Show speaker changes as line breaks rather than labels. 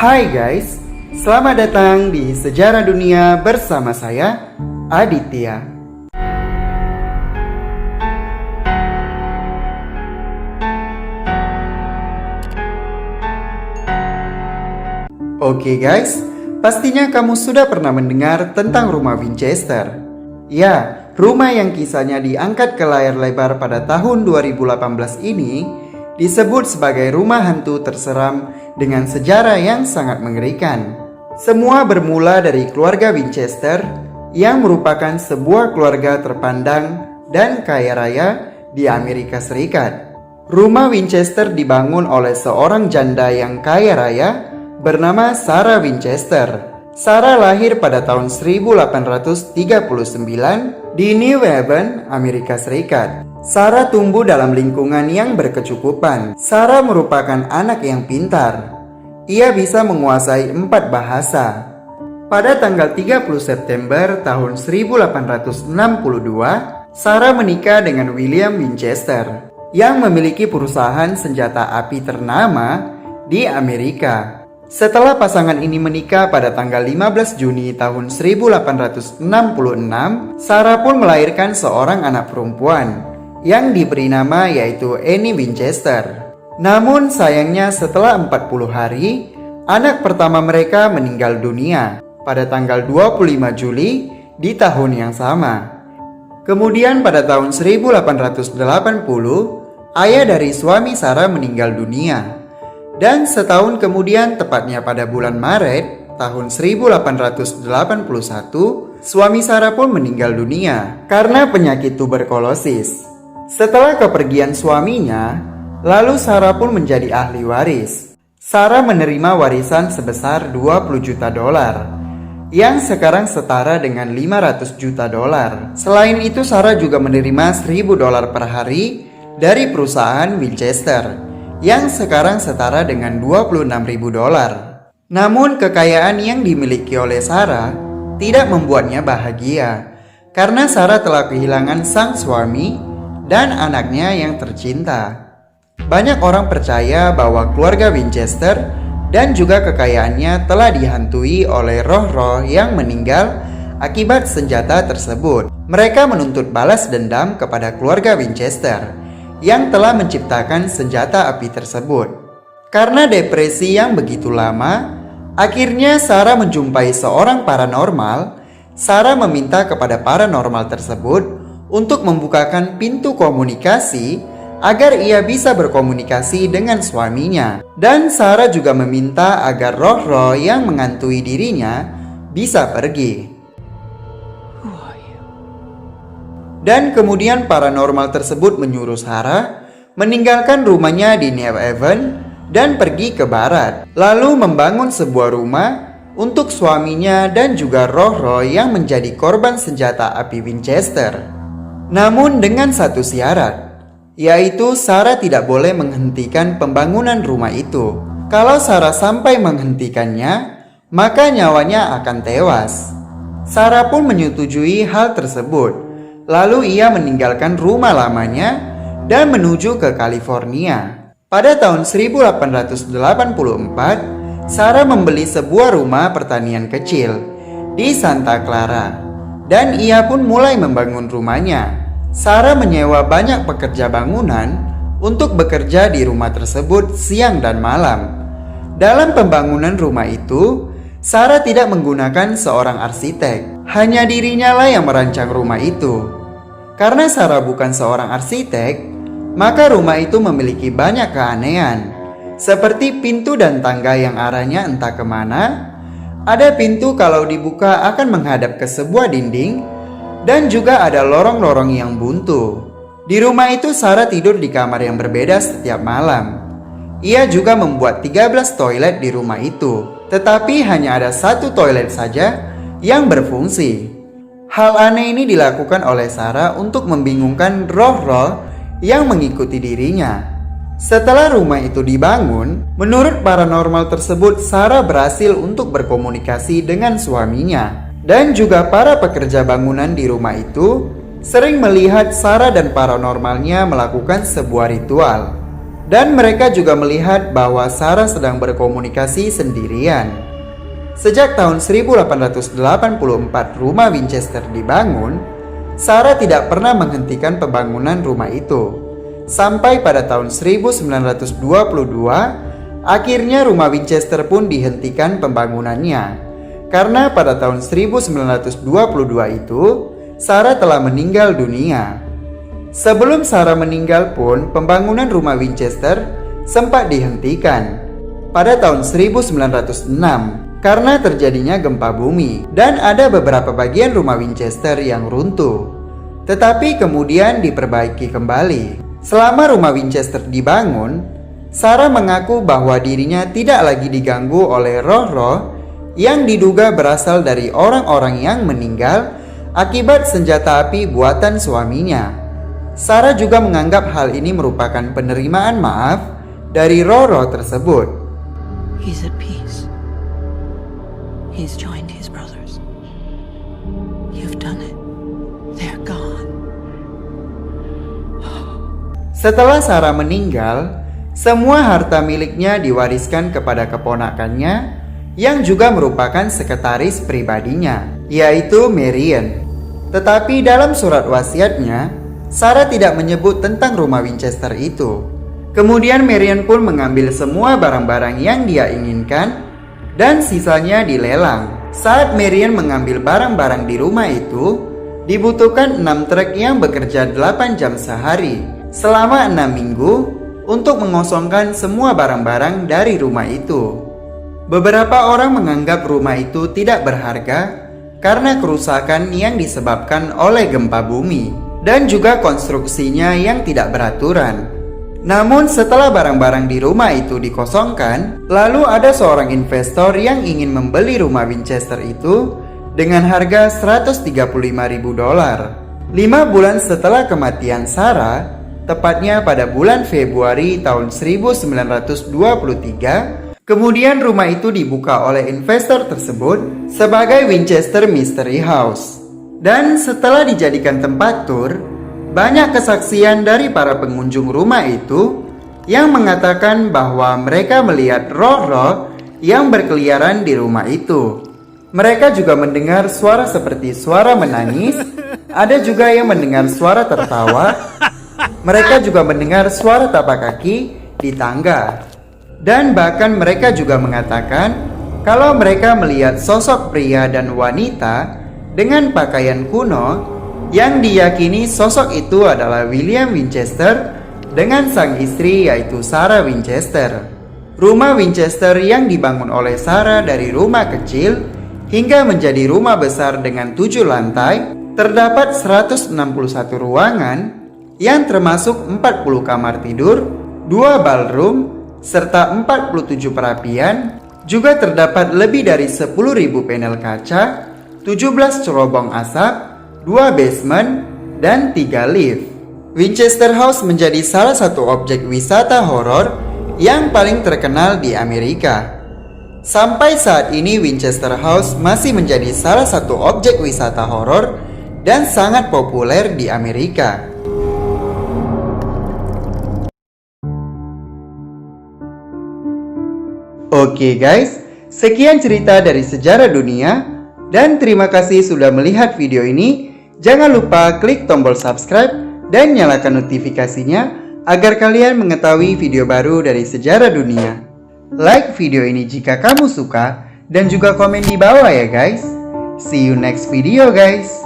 Hai guys, selamat datang di Sejarah Dunia bersama saya, Aditya. Oke guys, pastinya kamu sudah pernah mendengar tentang rumah Winchester. Ya, rumah yang kisahnya diangkat ke layar lebar pada tahun 2018 ini disebut sebagai rumah hantu terseram dengan sejarah yang sangat mengerikan. Semua bermula dari keluarga Winchester yang merupakan sebuah keluarga terpandang dan kaya raya di Amerika Serikat. Rumah Winchester dibangun oleh seorang janda yang kaya raya bernama Sarah Winchester. Sarah lahir pada tahun 1839 di New Haven, Amerika Serikat. Sarah tumbuh dalam lingkungan yang berkecukupan. Sarah merupakan anak yang pintar. Ia bisa menguasai 4 bahasa. Pada tanggal 30 September tahun 1862, Sarah menikah dengan William Winchester yang memiliki perusahaan senjata api ternama di Amerika. Setelah pasangan ini menikah pada tanggal 15 Juni tahun 1866, Sarah pun melahirkan seorang anak perempuan yang diberi nama yaitu Annie Winchester. Namun sayangnya setelah 40 hari, anak pertama mereka meninggal dunia pada tanggal 25 Juli di tahun yang sama. Kemudian pada tahun 1880, ayah dari suami Sarah meninggal dunia. Dan setahun kemudian, tepatnya pada bulan Maret tahun 1881, suami Sarah pun meninggal dunia karena penyakit tuberkulosis. Setelah kepergian suaminya, lalu Sarah pun menjadi ahli waris. Sarah menerima warisan sebesar 20 juta dolar, yang sekarang setara dengan 500 juta dolar. Selain itu, Sarah juga menerima 1.000 dolar per hari dari perusahaan Winchester, yang sekarang setara dengan 26.000 dolar. Namun kekayaan yang dimiliki oleh Sarah tidak membuatnya bahagia, karena Sarah telah kehilangan sang suami dan anaknya yang tercinta. Banyak orang percaya bahwa keluarga Winchester dan juga kekayaannya telah dihantui oleh roh-roh yang meninggal akibat senjata tersebut. Mereka menuntut balas dendam kepada keluarga Winchester yang telah menciptakan senjata api tersebut. Karena depresi yang begitu lama, akhirnya Sarah menjumpai seorang paranormal. Sarah meminta kepada paranormal tersebut untuk membukakan pintu komunikasi agar ia bisa berkomunikasi dengan suaminya. Dan Sarah juga meminta agar roh-roh yang menghantui dirinya bisa pergi. Dan kemudian paranormal tersebut menyuruh Sarah meninggalkan rumahnya di New Haven dan pergi ke barat, lalu membangun sebuah rumah untuk suaminya dan juga roh-roh yang menjadi korban senjata api Winchester. Namun dengan satu syarat, yaitu Sarah tidak boleh menghentikan pembangunan rumah itu. Kalau Sarah sampai menghentikannya, maka nyawanya akan tewas. Sarah pun menyetujui hal tersebut. Lalu ia meninggalkan rumah lamanya dan menuju ke California. Pada tahun 1884, Sarah membeli sebuah rumah pertanian kecil di Santa Clara, dan ia pun mulai membangun rumahnya. Sarah menyewa banyak pekerja bangunan untuk bekerja di rumah tersebut siang dan malam. Dalam pembangunan rumah itu, Sarah tidak menggunakan seorang arsitek. Hanya dirinya lah yang merancang rumah itu. Karena Sarah bukan seorang arsitek, maka rumah itu memiliki banyak keanehan. Seperti pintu dan tangga yang arahnya entah kemana. Ada pintu kalau dibuka akan menghadap ke sebuah dinding, dan juga ada lorong-lorong yang buntu. Di rumah itu Sarah tidur di kamar yang berbeda setiap malam. Ia juga membuat 13 toilet di rumah itu, tetapi hanya ada satu toilet saja yang berfungsi. Hal aneh ini dilakukan oleh Sarah untuk membingungkan roh-roh yang mengikuti dirinya. Setelah rumah itu dibangun, menurut paranormal tersebut Sarah berhasil untuk berkomunikasi dengan suaminya. Dan juga para pekerja bangunan di rumah itu sering melihat Sarah dan paranormalnya melakukan sebuah ritual. Dan mereka juga melihat bahwa Sarah sedang berkomunikasi sendirian. Sejak tahun 1884 rumah Winchester dibangun, Sarah tidak pernah menghentikan pembangunan rumah itu. Sampai pada tahun 1922, akhirnya rumah Winchester pun dihentikan pembangunannya. Karena pada tahun 1922 itu, Sarah telah meninggal dunia. Sebelum Sarah meninggal pun, pembangunan rumah Winchester sempat dihentikan pada tahun 1906 karena terjadinya gempa bumi dan ada beberapa bagian rumah Winchester yang runtuh. Tetapi kemudian diperbaiki kembali. Selama rumah Winchester dibangun, Sarah mengaku bahwa dirinya tidak lagi diganggu oleh roh-roh yang diduga berasal dari orang-orang yang meninggal akibat senjata api buatan suaminya. Sarah juga menganggap hal ini merupakan penerimaan maaf dari roh-roh tersebut.
He's at peace. He's joined his brothers. You've done it. They're gone.
Setelah Sarah meninggal, semua harta miliknya diwariskan kepada keponakannya yang juga merupakan sekretaris pribadinya, yaitu Marian. Tetapi dalam surat wasiatnya, Sarah tidak menyebut tentang rumah Winchester itu. Kemudian Marian pun mengambil semua barang-barang yang dia inginkan dan sisanya dilelang. Saat Marian mengambil barang-barang di rumah itu, dibutuhkan 6 truk yang bekerja 8 jam sehari selama 6 minggu untuk mengosongkan semua barang-barang dari rumah itu. Beberapa orang menganggap rumah itu tidak berharga karena kerusakan yang disebabkan oleh gempa bumi dan juga konstruksinya yang tidak beraturan. Namun setelah barang-barang di rumah itu dikosongkan, lalu ada seorang investor yang ingin membeli rumah Winchester itu dengan harga $135.000. 5 bulan setelah kematian Sarah, tepatnya pada bulan Februari tahun 1923, kemudian rumah itu dibuka oleh investor tersebut sebagai Winchester Mystery House. Dan setelah dijadikan tempat tur, banyak kesaksian dari para pengunjung rumah itu yang mengatakan bahwa mereka melihat roh-roh yang berkeliaran di rumah itu. Mereka juga mendengar suara seperti suara menangis, ada juga yang mendengar suara tertawa, mereka juga mendengar suara tapak kaki di tangga. Dan bahkan mereka juga mengatakan kalau mereka melihat sosok pria dan wanita dengan pakaian kuno yang diyakini sosok itu adalah William Winchester dengan sang istri yaitu Sarah Winchester. Rumah Winchester yang dibangun oleh Sarah dari rumah kecil hingga menjadi rumah besar dengan 7 lantai, terdapat 161 ruangan yang termasuk 40 kamar tidur, 2 ballroom, serta 47 perapian. Juga terdapat lebih dari 10.000 panel kaca, 17 cerobong asap, 2 basement, dan 3 lift. Winchester House menjadi salah satu objek wisata horor yang paling terkenal di Amerika. Sampai saat ini Winchester House masih menjadi salah satu objek wisata horor dan sangat populer di Amerika. Oke guys, sekian cerita dari sejarah dunia. Dan terima kasih sudah melihat video ini. Jangan lupa klik tombol subscribe dan nyalakan notifikasinya agar kalian mengetahui video baru dari sejarah dunia. Like video ini jika kamu suka dan juga komen di bawah ya guys. See you next video guys.